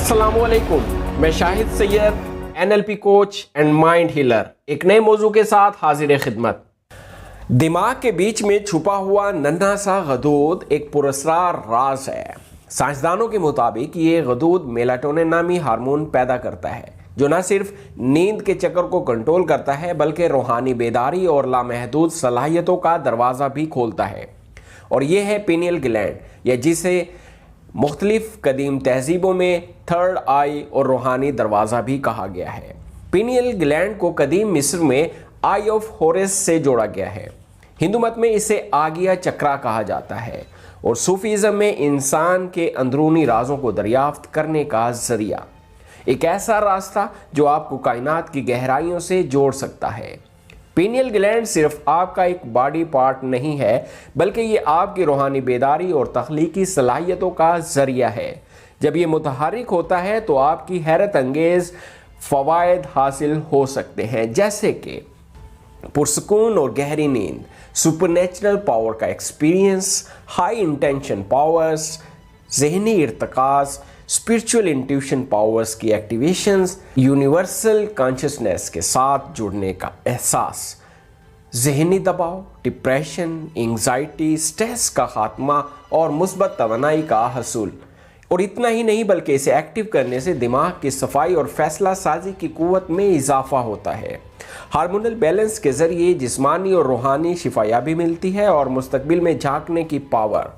अस्सलामुअलैकुम, मैं Shahid Syed, NLP coach and mind healer, एक नए मौजू के साथ हाजिर खिदमत। दिमाग के बीच में छुपा हुआ नन्हा सा गदूद एक पुरस्कार राज है। साइंसदानों के मुताबिक ये गदूद मेलाटोनिन नामी हार्मोन पैदा करता है, जो न सिर्फ नींद के चक्कर को कंट्रोल करता है बल्कि रूहानी बेदारी और लामहदूद सलाहियतों का दरवाज़ा भी खोलता है। और ये है पीनियल ग्लैंड, या जिसे मुख्तलिफ कदीम तहजीबों में थर्ड आई और रूहानी दरवाज़ा भी कहा गया है। पीनियल ग्लैंड को कदीम मिस्र में आई ऑफ हॉरस से जोड़ा गया है। हिंदू मत में इसे आगिया चक्रा कहा जाता है और सूफीज़म में इंसान के अंदरूनी राजों को दरियाफ्त करने का जरिया, एक ऐसा रास्ता जो आपको कायनात की गहराइयों से जोड़ सकता है। पीनियल ग्लैंड सिर्फ आपका एक बॉडी पार्ट नहीं है, बल्कि ये आपकी रूहानी बेदारी और तख्लीकी सलाहियतों का जरिया है। जब ये मुतहर्रिक होता है तो आपकी हैरत अंगेज फ़वायद हासिल हो सकते हैं, जैसे कि पुरसकून और गहरी नींद, सुपरनेचुरल पावर का एक्सपीरियंस, हाई इंटेंशन पावर्स, ज़हनी इर्तिकाज़, स्पिरिचुअल इंट्यूशन पावर्स की एक्टिवेशंस, यूनिवर्सल कॉन्शियसनेस के साथ जुड़ने का एहसास, ज़हनी दबाव, डिप्रेशन, एंग्जाइटी, स्ट्रेस का खात्मा और मुस्बत तवानाई का हसूल। और इतना ही नहीं बल्कि इसे एक्टिव करने से दिमाग की सफाई और फैसला साजी की कुव्वत में इजाफा होता है। हार्मोनल बैलेंस के ज़रिए जिस्मानी और रूहानी शिफायाबी मिलती है और मुस्तकबिल में झांकने की पावर,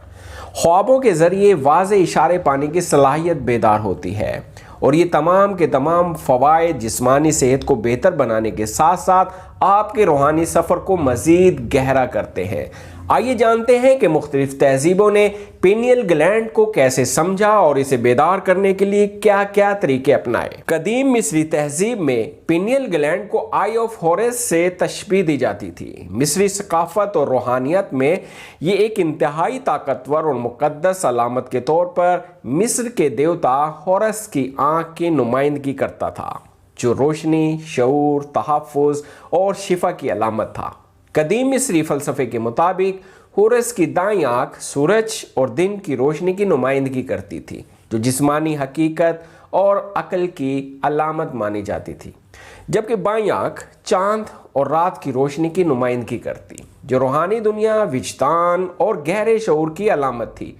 ख्वाबों के ज़रिए वाज़े इशारे पाने की सलाहियत बेदार होती है। और ये तमाम के तमाम फ़वाइद जिस्मानी सेहत को बेहतर बनाने के साथ साथ आपके रूहानी सफ़र को मज़ीद गहरा करते हैं। आइए जानते हैं कि मुख्तलिफ तहजीबों ने पीनियल ग्लैंड को कैसे समझा और इसे बेदार करने के लिए क्या क्या तरीके अपनाए। कदीम मिस्री तहजीब में पीनियल ग्लैंड को आई ऑफ हॉरस से तशबीह दी जाती थी। मिस्री सकाफत और रूहानियत में ये एक इंतहाई ताकतवर और मुक़द्दस अलामत के तौर पर मिस्र के देवता हॉरस की आँख की नुमाइंदगी करता था, जो रोशनी, शऊर, तहफ़्फ़ुज़ और शिफा की अलामत था। कदीम मिस्री फ़लसफ़े के मुताबिक हॉरस की दाईं आँख सूरज और दिन की रोशनी की नुमाइंदगी करती थी, जो जिस्मानी हकीकत और अक्ल की अलामत मानी जाती थी, जबकि बाईं आँख चांद और रात की रोशनी की नुमाइंदगी करती, जो रूहानी दुनिया, विजदान और गहरे शऊर की अलामत थी।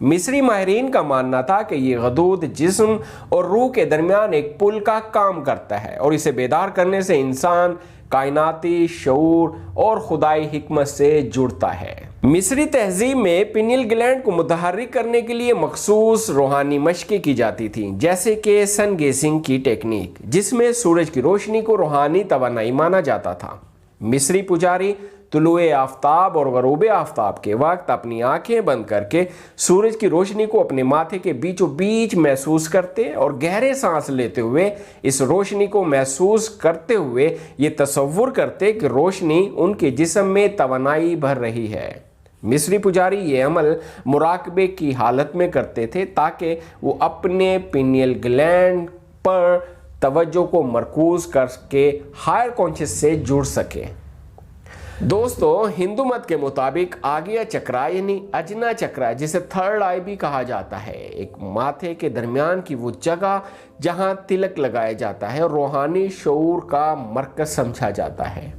मिस्री माहिरीन का मानना था कि ये गदूद जिस्म और रूह के दरमियान एक पुल का काम करता है और इसे बेदार करने से इंसान कायनाती शऊर और खुदाई हिकमत से जुड़ता है। मिस्री तहजीब में पीनियल ग्लैंड को मुतहर्रिक करने के लिए मखसूस रूहानी मशक़ें की जाती थी, जैसे कि सन गेजिंग की टेक्निक, जिसमें सूरज की रोशनी को रूहानी तवानाई माना जाता था। मिस्री पुजारी तुलुए आफ्ताब और गरूब आफ्ताब के वक्त अपनी आंखें बंद करके सूरज की रोशनी को अपने माथे के बीचों बीच महसूस करते और गहरे सांस लेते हुए इस रोशनी को महसूस करते हुए ये तसव्वुर करते कि रोशनी उनके जिस्म में तवानाई भर रही है। मिस्री पुजारी ये अमल मुराकबे की हालत में करते थे ताकि वो अपने पीनियल ग्लैंड पर तवज्जो को मरकूज करके हायर कॉन्शियस से जुड़ सके। दोस्तों, हिंदू मत के मुताबिक आगिया चक्रा यानी अजना चक्रा, जिसे थर्ड आई भी कहा जाता है, एक माथे के दरमियान की वो जगह जहां तिलक लगाया जाता है और रूहानी शऊर का मरकज समझा जाता है।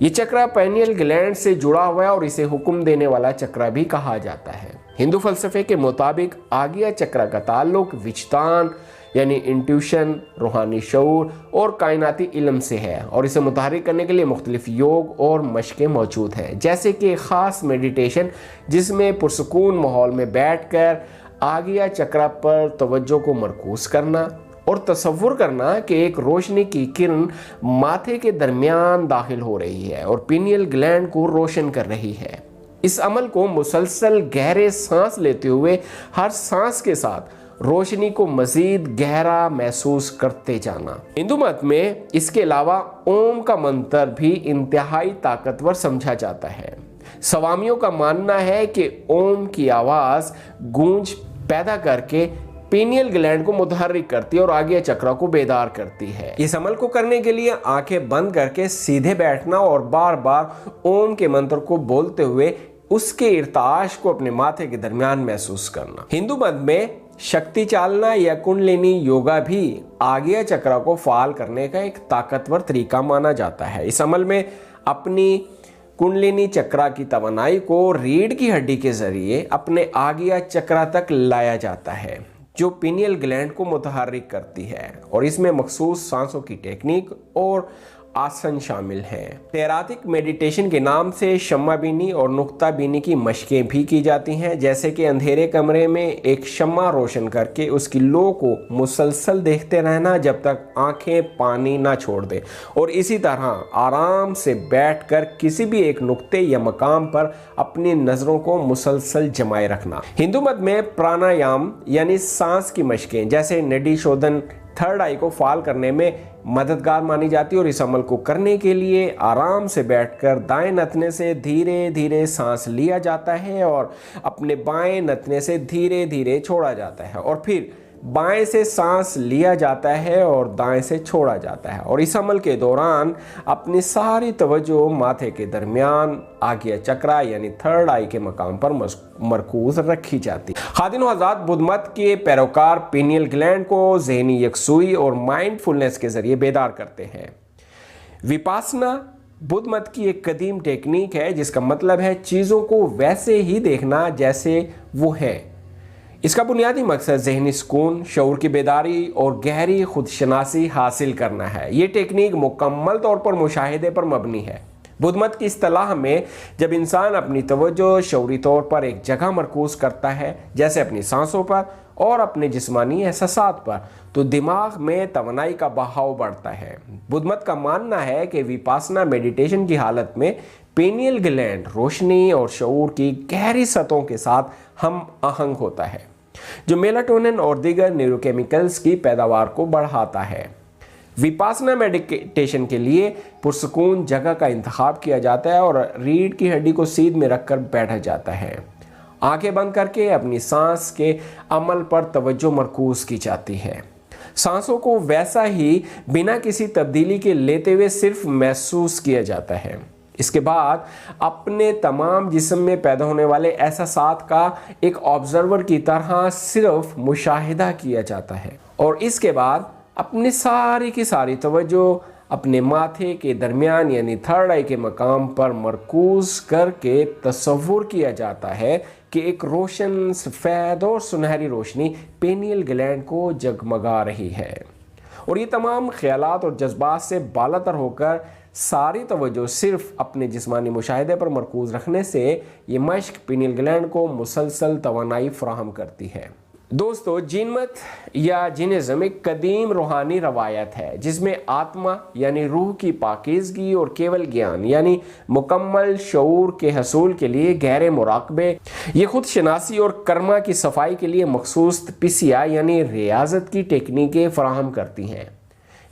ये चक्रा पीनियल ग्लैंड से जुड़ा हुआ है और इसे हुक्म देने वाला चक्रा भी कहा जाता है। हिंदू फलसफे के मुताबिक आगिया चक्रा का ताल्लुक विजदान यानी इंट्यूशन, रूहानी शऊर और कायनाती इल्म से है और इसे मुतहर्रिक करने के लिए मुख्तलिफ योग और मशक़ें मौजूद हैं, जैसे कि ख़ास मेडिटेशन जिसमें पुरसकून माहौल में बैठकर आगिया चक्रा पर तवज्जो को मरकूज करना और तसव्वुर करना कि एक रोशनी की किरण माथे के दरमियान दाखिल हो रही है और पीनियल ग्लैंड को रोशन कर रही है। इस अमल को मुसलसल गहरे सांस लेते हुए हर सांस के साथ रोशनी को मजीद गहरा महसूस करते जाना। हिंदू मत में इसके अलावा ओम का मंत्र भी इंतहाई ताकतवर समझा जाता है। स्वामियों का मानना है कि ओम की आवाज़ गूंज पैदा करके पीनियल ग्लैंड को मुतहर्रिक करती है और आगे चक्रा को बेदार करती है। इस अमल को करने के लिए आंखें बंद करके सीधे बैठना और बार बार ओम के मंत्र को बोलते हुए उसके इर्ताश को अपने माथे के दरमियान महसूस करना। हिंदू मत में शक्ति चालना या कुंडलिनी योगा भी आज्ञा चक्र को फाल करने का एक ताकतवर तरीका माना जाता है। इस अमल में अपनी कुंडलिनी चक्र की तवानाई को रीढ़ की हड्डी के जरिए अपने आज्ञा चक्र तक लाया जाता है, जो पीनियल ग्लैंड को मुतहर्रिक करती है, और इसमें मखसूस सांसों की टेक्निक और आसन शामिल हैं। तेरातिक मेडिटेशन के नाम से शम्मा बीनी और नुक्ता बीनी की मशकें भी की जाती हैं, जैसे कि अंधेरे कमरे में एक शम्मा रोशन करके उसकी लो को मुसलसल देखते रहना जब तक आंखें पानी ना छोड़ दें, और इसी तरह आराम से बैठकर किसी भी एक नुक्ते या मकाम पर अपनी नज़रों को मुसलसल जमाए रखना। हिंदू मत में प्राणायाम यानी सांस की मशकें जैसे नडी शोधन थर्ड आई को फाल करने में मददगार मानी जाती है, और इस अमल को करने के लिए आराम से बैठकर दाएं नथने से धीरे धीरे सांस लिया जाता है और अपने बाएं नथने से धीरे धीरे छोड़ा जाता है, और फिर बाएं से सांस लिया जाता है और दाएं से छोड़ा जाता है, और इस अमल के दौरान अपनी सारी तवज्जो माथे के दरमियान आज्ञा चक्र यानी थर्ड आई के मकाम पर मरकूज रखी जाती है। खातिन हज़रात, बुद्ध मत के पैरोकार पीनियल ग्लैंड को ज़हनी यकसुई और माइंडफुलनेस के जरिए बेदार करते हैं। विपासना बुद्ध मत की एक कदीम टेक्निक है जिसका मतलब है चीज़ों को वैसे ही देखना जैसे वो है। इसका बुनियादी मकसद ज़हनी सुकून, शऊर की बेदारी और गहरी खुदशनासी हासिल करना है। ये टेक्निक मुकम्मल तौर पर मुशाहिदे पर मबनी है। बुद्ध मत की इस्तिलाह में जब इंसान अपनी तवज्जो शऊरी तौर पर एक जगह मरकूज करता है, जैसे अपनी सांसों पर और अपने जिस्मानी एहसासात पर, तो दिमाग में तवानाई का बहाव बढ़ता है। बुद्ध मत का मानना है कि विपासना मेडिटेशन की हालत में पीनियल ग्लैंड रोशनी और शऊर की गहरी सतहों के साथ हम आहंग होता है, जो मेलाटोनिन और दीगर न्यूरोकेमिकल्स की पैदावार को बढ़ाता है। विपासना मेडिटेशन के लिए पुरसकून जगह का इंतखाब किया जाता है और रीढ़ की हड्डी को सीध में रखकर बैठा जाता है। आंखें बंद करके अपनी सांस के अमल पर तवज्जो मरकूज की जाती है। सांसों को वैसा ही बिना किसी तब्दीली के लेते हुए सिर्फ महसूस किया जाता है। इसके बाद अपने तमाम जिस्म में पैदा होने वाले एहसासात का एक ऑब्जर्वर की तरह सिर्फ मुशाहिदा किया जाता है, और इसके बाद अपनी सारी की सारी तवज्जो अपने माथे के दरमियान यानी थर्ड आई के मकाम पर मरकूज करके तसव्वुर किया जाता है कि एक रोशन, सफ़ेद और सुनहरी रोशनी पेनियल ग्लैंड को जगमगा रही है, और ये तमाम ख्यालात और जज्बात से बालातर होकर सारी तवज्जो सिर्फ अपने जिस्मानी मुशाहिदे पर मरकूज रखने से ये मश्क पीनियल ग्लैंड को मुसलसल तवानाई फराहम करती है। दोस्तों, जीन मत या जीनिज़्म एक कदीम रूहानी रवायत है जिसमें आत्मा यानी रूह की पाकीज़गी और केवल ज्ञान यानी मुकम्मल शऊर के हसूल के लिए गहरे मुराकबे, ये खुद शनासी और कर्मा की सफाई के लिए मखसूस तपस्या यानी रियाजत की टेक्निकें फराहम करती हैं।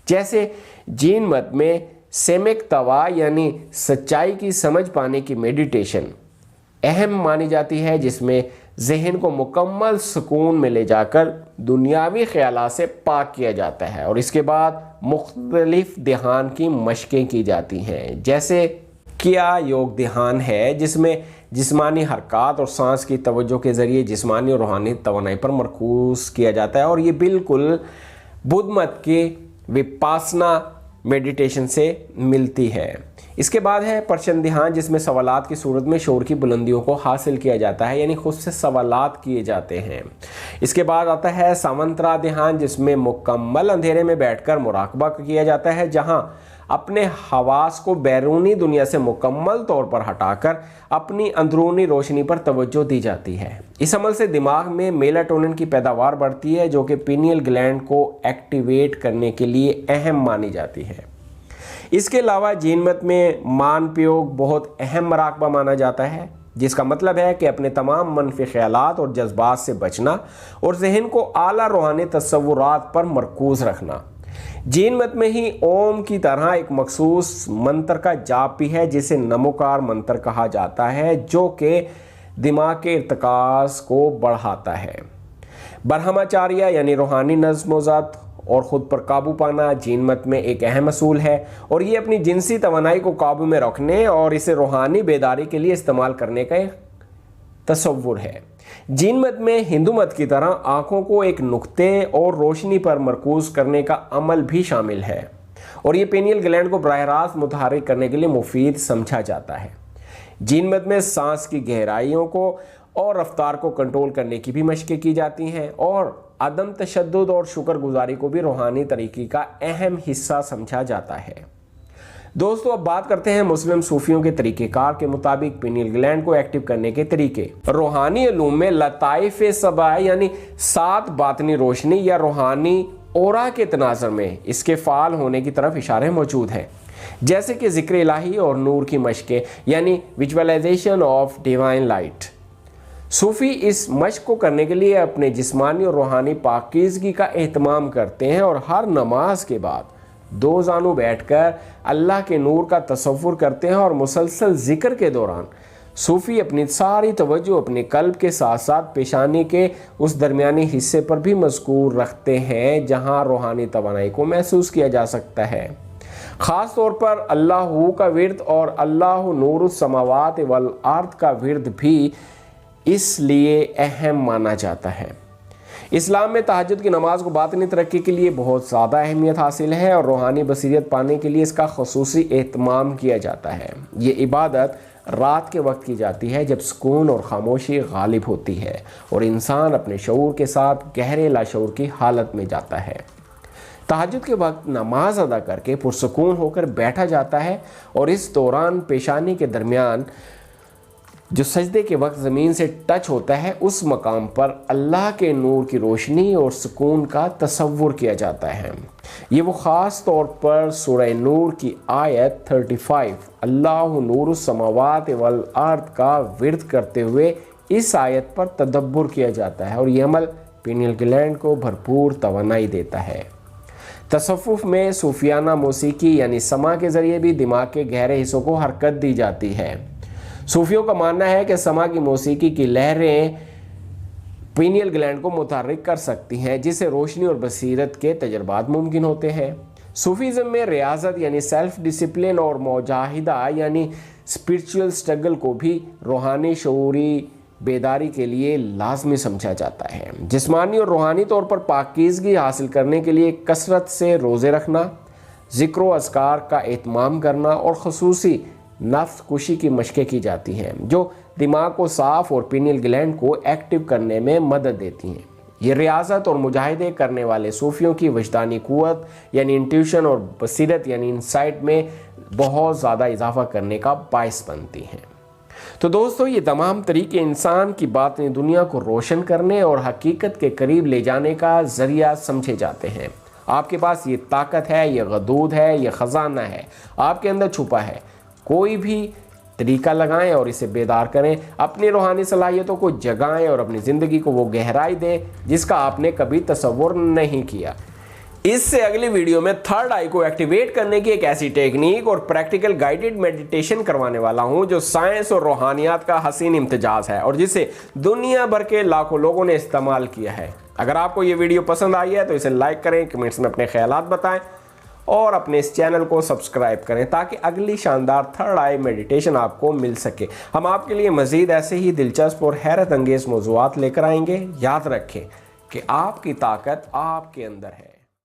जैसे जीन मत में सेमेक तवा यानी सच्चाई की समझ पाने की मेडिटेशन अहम मानी जाती है, जिसमें जहन को मुकम्मल सुकून में ले जाकर दुनियावी ख्यालात से पाक किया जाता है, और इसके बाद मुख्तलिफ ध्यान की मशकें की जाती हैं। जैसे किया योग ध्यान है जिसमें जिस्मानी हरकत और सांस की तवज्जो के ज़रिए जिस्मानी और रूहानी तवानाई पर मरकूज किया जाता है, और ये बिल्कुल बुद्ध मत के विपासना मेडिटेशन से मिलती है। इसके बाद है प्रश्न ध्यान जिसमें सवालात की सूरत में शऊर की बुलंदियों को हासिल किया जाता है, यानी खुद से सवालात किए जाते हैं। इसके बाद आता है सामंतरा ध्यान जिसमें मुकम्मल अंधेरे में बैठकर मुराकबा किया जाता है, जहां अपने हवास को बैरूनी दुनिया से मुकम्मल तौर पर हटाकर अपनी अंदरूनी रोशनी पर तवज्जो दी जाती है। इस अमल से दिमाग में मेलाटोनिन की पैदावार बढ़ती है जो कि पीनियल ग्लैंड को एक्टिवेट करने के लिए अहम मानी जाती है। इसके अलावा जीन मत में मानपयोग बहुत अहम मराकबा माना जाता है, जिसका मतलब है कि अपने तमाम मनफी ख्यालात और जज्बात से बचना और जहन को आला रूहानी तसव्वुरात पर मरकूज रखना। जीन मत में ही ओम की तरह एक मखसूस मंत्र का जाप भी है जिसे नमोकार मंत्र कहा जाता है, जो कि दिमाग के इर्तिकाज़ को बढ़ाता है। ब्रह्मचार्य यानी रूहानी नज़्म ज़ब्त और ख़ुद पर काबू पाना जीन मत में एक अहम असूल है, और ये अपनी जिनसी तवानाई को काबू में रखने और इसे रूहानी बेदारी के लिए इस्तेमाल करने का एक तसव्वुर है। जीन मत में हिंदू मत की तरह आंखों को एक नुक्ते और रोशनी पर मरकूज करने का अमल भी शामिल है और ये पेनियल ग्लैंड को बराह रास्त मुतहर्रिक करने के लिए मुफीद समझा जाता है। जीन मत में सांस की गहराइयों को और रफ्तार को कंट्रोल करने की भी मशक़ें की जाती हैं और अदम तशद्दुद और शुक्रगुजारी को भी रूहानी तरीक़े का अहम हिस्सा समझा जाता है। दोस्तों, अब बात करते हैं मुस्लिम सूफियों के तरीक़ेकार के मुताबिक पिनियल ग्लैंड को एक्टिव करने के तरीके। रूहानी उलूम में लताइफ सबा यानी 7 बातनी रोशनी या रूहानी औरा के तनाज़ुर में इसके फ़ाल होने की तरफ इशारे मौजूद हैं, जैसे कि ज़िक्र इलाही और नूर की मशक़ें यानी विजुअलाइजेशन ऑफ डिवाइन लाइट। सूफ़ी इस मशक़ को करने के लिए अपने जिस्मानी और रूहानी पाकीज़गी का एहतमाम करते हैं और हर नमाज के बाद 2 जानू बैठकर अल्लाह के नूर का तसव्वुर करते हैं और मुसलसल ज़िक्र के दौरान सूफ़ी अपनी सारी तवज्जो अपने कल्ब के साथ साथ पेशानी के उस दरमियानी हिस्से पर भी मज़कूर रखते हैं जहां रूहानी तवानाई को महसूस किया जा सकता है। ख़ास तौर पर अल्लाहु का विर्द और अल्लाहु नूरुस समावात वल अर्द का विर्द भी इसलिए अहम माना जाता है। इस्लाम में तहज्जुद की नमाज को बातनी तरक्की के लिए बहुत ज़्यादा अहमियत हासिल है और रूहानी बसीरत पाने के लिए इसका ख़ुसूसी एहतमाम किया जाता है। ये इबादत रात के वक्त की जाती है जब सुकून और खामोशी गालिब होती है और इंसान अपने शऊर के साथ गहरे लाशऊर की हालत में जाता है। तहज्जुद के वक्त नमाज अदा करके पुरसुकून होकर बैठा जाता है और इस दौरान पेशानी के दरमियान जो सजदे के वक्त ज़मीन से टच होता है उस मकाम पर अल्लाह के नूर की रोशनी और सुकून का तसव्वुर किया जाता है। ये वो ख़ास तौर पर सूरह नूर की आयत 35 अल्लाहु नूरुस समावात वल अर्द का विर्द करते हुए इस आयत पर तदब्बुर किया जाता है और ये अमल पिनियल ग्लैंड को भरपूर तवानाई देता है। तसव्वुफ में सूफियाना मौसीकी यानी समा के ज़रिए भी दिमाग के गहरे हिस्सों को हरकत दी जाती है। सूफियों का मानना है कि समा की मौसीकी की लहरें पिनियल ग्लैंड को मुतहर्रिक कर सकती हैं, जिससे रोशनी और बसीरत के तजर्बात मुमकिन होते हैं। सूफीज़म में रियाजत यानी सेल्फ डिसिप्लिन और मुजाहिदा यानी स्पिरिचुअल स्ट्रगल को भी रूहानी शऊरी बेदारी के लिए लाजमी समझा जाता है। जिस्मानी और रूहानी तौर पर पाकीज़गी हासिल करने के लिए कसरत से रोज़े रखना, ज़िक्र व अज़कार का एहतमाम करना और ख़ुसूसी नफ्स कुशी की मशक़ें की जाती हैं जो दिमाग को साफ़ और पिनियल ग्लैंड को एक्टिव करने में मदद देती हैं। ये रियाजत और मुजाहिदे करने वाले सूफियों की वजदानी क़ुव्वत यानी इंट्यूशन और बसीरत यानी इंसाइट में बहुत ज़्यादा इजाफा करने का बाइस बनती हैं। तो दोस्तों, ये तमाम तरीके इंसान की बातिनी दुनिया को रोशन करने और हकीकत के करीब ले जाने का ज़रिया समझे जाते हैं। आपके पास ये ताकत है, ये गदूद है, ये ख़जाना है, आपके अंदर छुपा है। कोई भी तरीका लगाएं और इसे बेदार करें, अपनी रूहानी सलाहियतों को जगाएं और अपनी ज़िंदगी को वो गहराई दें जिसका आपने कभी तसव्वुर नहीं किया। इससे अगली वीडियो में थर्ड आई को एक्टिवेट करने की एक ऐसी टेक्निक और प्रैक्टिकल गाइडेड मेडिटेशन करवाने वाला हूं जो साइंस और रूहानियात का हसीन इम्तिजाज है और जिसे दुनिया भर के लाखों लोगों ने इस्तेमाल किया है। अगर आपको ये वीडियो पसंद आई है तो इसे लाइक करें, कमेंट्स में अपने ख्यालात बताएं और अपने इस चैनल को सब्सक्राइब करें ताकि अगली शानदार थर्ड आई मेडिटेशन आपको मिल सके। हम आपके लिए मज़ीद ऐसे ही दिलचस्प और हैरत अंगेज़ मौज़ूआत लेकर आएंगे। याद रखें कि आपकी ताकत आपके अंदर है।